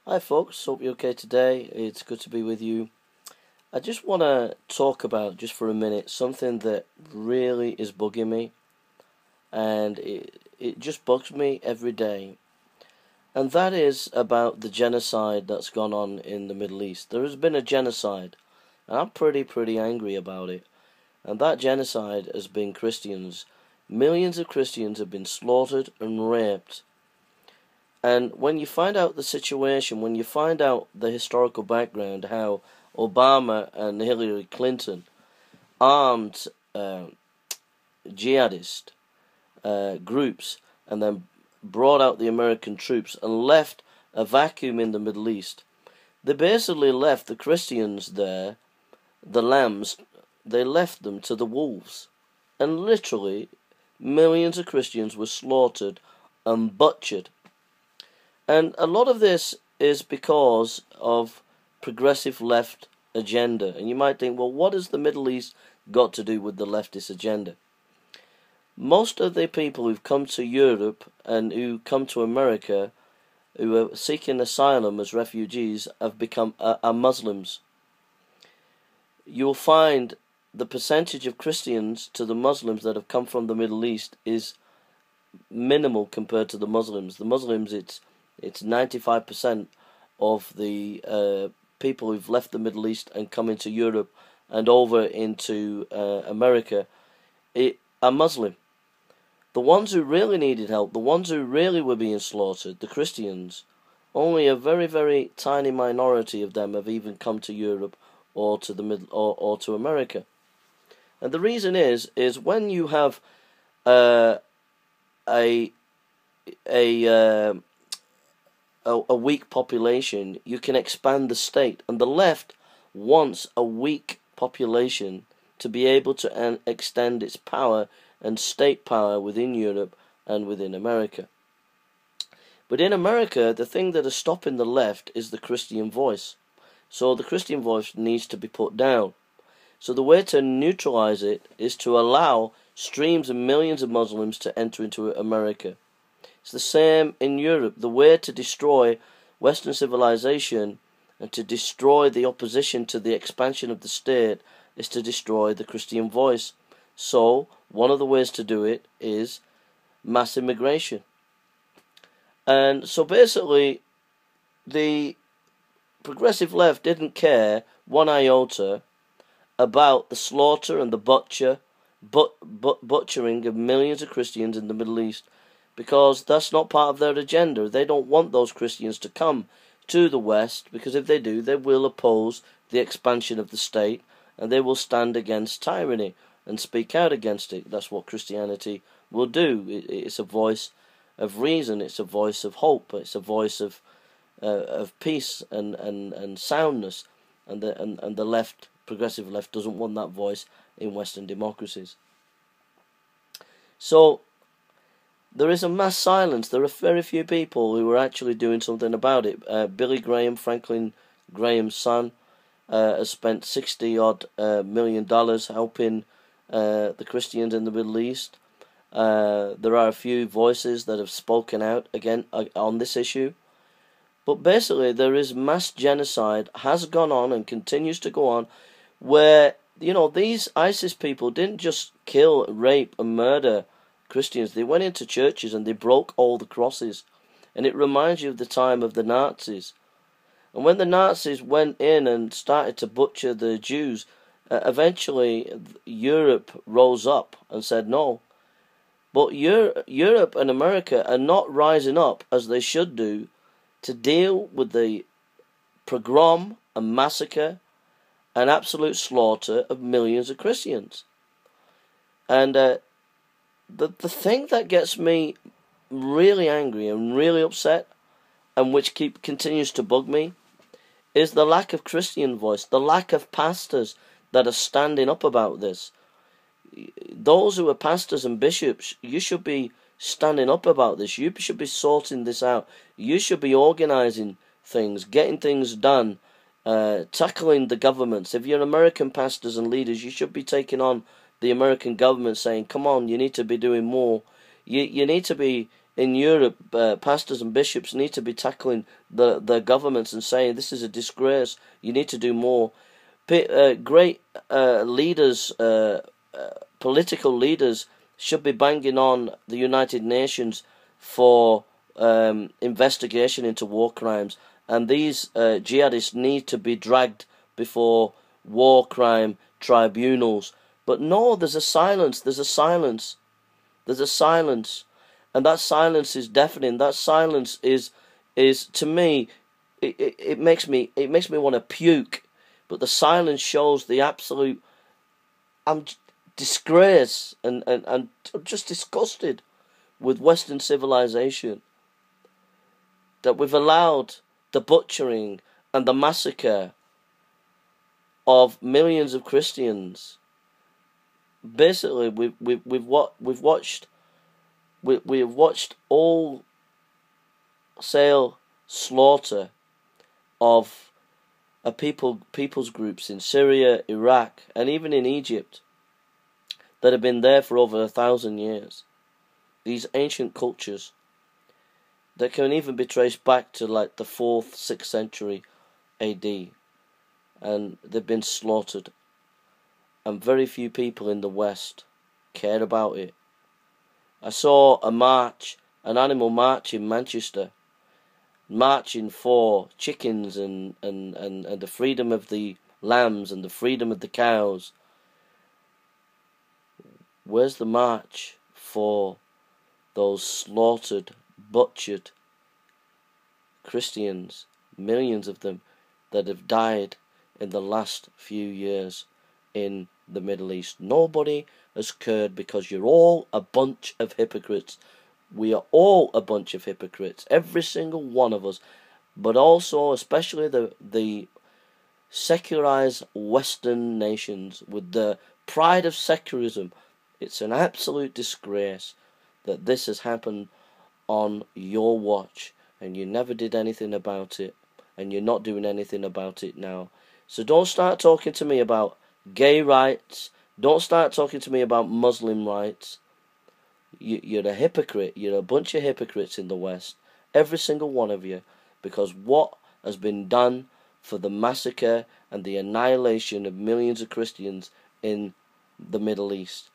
Hi folks, hope you're okay today. It's good to be with you. I just want to talk about, just for a minute, something that really is bugging me, and it just bugs me every day. And that is about the genocide that's gone on in the Middle East. There has been a genocide, and I'm pretty angry about it. And that genocide has been Christians. Millions of Christians have been slaughtered and raped. And when you find out the situation, when you find out the historical background, how Obama and Hillary Clinton armed jihadist groups and then brought out the American troops and left a vacuum in the Middle East, they basically left the Christians there, the lambs, they left them to the wolves. And literally, millions of Christians were slaughtered and butchered. And a lot of this is because of progressive left agenda. And you might think, well, what has the Middle East got to do with the leftist agenda? Most of the people who've come to Europe and who come to America, who are seeking asylum as refugees, have become are Muslims. You'll find the percentage of Christians to the Muslims that have come from the Middle East is minimal compared to the Muslims. The Muslims, it's 95% of the people who've left the Middle East and come into Europe and over into America are Muslim. The ones who really needed help, the ones who really were being slaughtered, the Christians, only a very tiny minority of them have even come to Europe or to the or to America. And the reason is when you have a weak population, you can expand the state, and the left wants a weak population to be able to extend its power and state power within Europe and within America. But in America, the thing that is stopping the left is the Christian voice. So the Christian voice needs to be put down. So the way to neutralize it is to allow streams of millions of Muslims to enter into America. It's the same in Europe. The way to destroy Western civilization and to destroy the opposition to the expansion of the state is to destroy the Christian voice. So, one of the ways to do it is mass immigration. And so basically, the progressive left didn't care one iota about the slaughter and the butchering of millions of Christians in the Middle East, because that's not part of their agenda. They don't want those Christians to come to the West, because if they do, they will oppose the expansion of the state and they will stand against tyranny and speak out against it. That's what Christianity will do. It's a voice of reason. It's a voice of hope. It's a voice of peace and soundness. And the left, progressive left, doesn't want that voice in Western democracies. So there is a mass silence. There are very few people who are actually doing something about it. Billy Graham, Franklin Graham's son, has spent $60-odd million helping the Christians in the Middle East. There are a few voices that have spoken out again on this issue. But basically, there is mass genocide, has gone on and continues to go on, where, you know, these ISIS people didn't just kill, rape and murder Christians. They went into churches and they broke all the crosses. And it reminds you of the time of the Nazis. And when the Nazis went in and started to butcher the Jews, eventually Europe rose up and said no. But Europe and America are not rising up as they should do to deal with the pogrom and massacre and absolute slaughter of millions of Christians. And the thing that gets me really angry and really upset, and which continues to bug me, is the lack of Christian voice, the lack of pastors that are standing up about this. Those who are pastors and bishops, you should be standing up about this. You should be sorting this out. You should be organising things, getting things done, tackling the governments. If you're American pastors and leaders, you should be taking on the American government, saying, come on, you need to be doing more. You need to be in Europe, pastors and bishops need to be tackling the governments and saying this is a disgrace. You need to do more. Great leaders, political leaders, should be banging on the United Nations for investigation into war crimes, and these jihadists need to be dragged before war crime tribunals. But no, there's a silence. There's a silence. There's a silence, and that silence is deafening. That silence is to me, it makes me want to puke. But the silence shows the absolute disgrace, and I'm just disgusted with Western civilization, that we've allowed the butchering and the massacre of millions of Christians. Basically, we've watched wholesale slaughter of people's groups in Syria, Iraq, and even in Egypt that have been there for over 1,000 years. These ancient cultures that can even be traced back to like the 4th, 6th century AD, and they've been slaughtered, and very few people in the West care about it. I saw a march, an animal march in Manchester, marching for chickens and the freedom of the lambs and the freedom of the cows. Where's the march for those slaughtered, butchered Christians, millions of them, that have died in the last few years in the Middle East? Nobody has cared, because you're all a bunch of hypocrites. We are all a bunch of hypocrites, every single one of us, but also especially the secularized Western nations with the pride of secularism. It's an absolute disgrace that this has happened on your watch, and you never did anything about it, and you're not doing anything about it now. So don't start talking to me about gay rights. Don't start talking to me about Muslim rights. You're a hypocrite. You're a bunch of hypocrites in the West, every single one of you, because what has been done for the massacre and the annihilation of millions of Christians in the Middle East?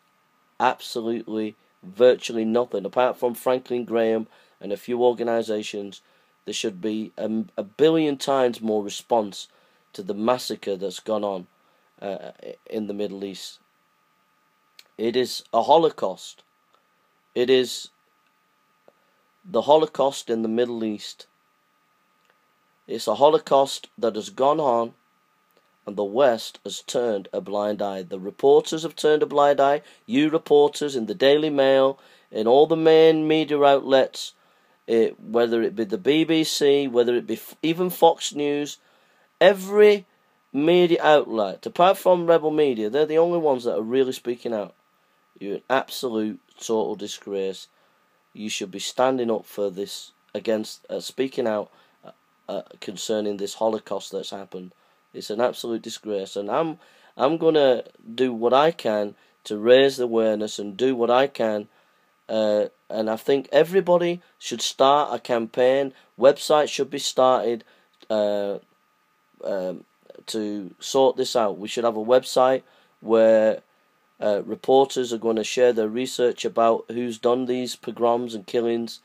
Absolutely, virtually nothing. Apart from Franklin Graham and a few organisations, there should be a billion times more response to the massacre that's gone on in the Middle East. It is a Holocaust. It is the Holocaust in the Middle East. It's a Holocaust that has gone on, and the West has turned a blind eye. The reporters have turned a blind eye. You reporters in the Daily Mail, in all the main media outlets, whether it be the BBC, whether it be even Fox News, every media outlet, apart from Rebel Media, they're the only ones that are really speaking out. You're an absolute, total disgrace. You should be standing up for this, against, speaking out concerning this Holocaust that's happened. It's an absolute disgrace, and I'm gonna do what I can to raise the awareness and do what I can. And I think everybody should start a campaign. Websites should be started to sort this out. We should have a website where reporters are going to share their research about who's done these pogroms and killings.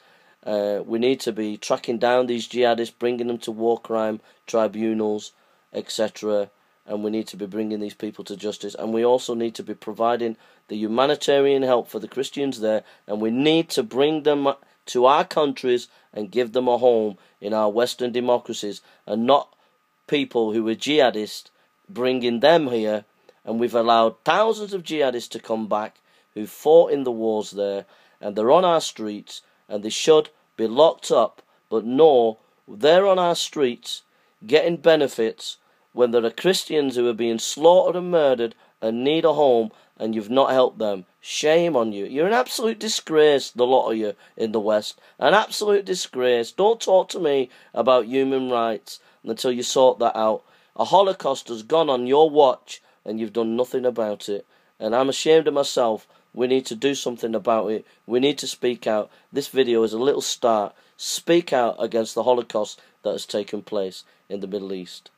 We need to be tracking down these jihadists, bringing them to war crime tribunals, etc. And we need to be bringing these people to justice. And we also need to be providing the humanitarian help for the Christians there. And we need to bring them to our countries and give them a home in our Western democracies, and not people who are jihadists bringing them here. And we've allowed thousands of jihadists to come back who fought in the wars there, and they're on our streets, and they should be locked up. But no, they're on our streets getting benefits when there are Christians who are being slaughtered and murdered and need a home, and you've not helped them. Shame on you. You're an absolute disgrace, the lot of you in the West. An absolute disgrace. Don't talk to me about human rights until you sort that out. A Holocaust has gone on your watch, and you've done nothing about it. And I'm ashamed of myself We need to do something about it. We need to speak out. This video is a little start. Speak out against the Holocaust that has taken place in the Middle East.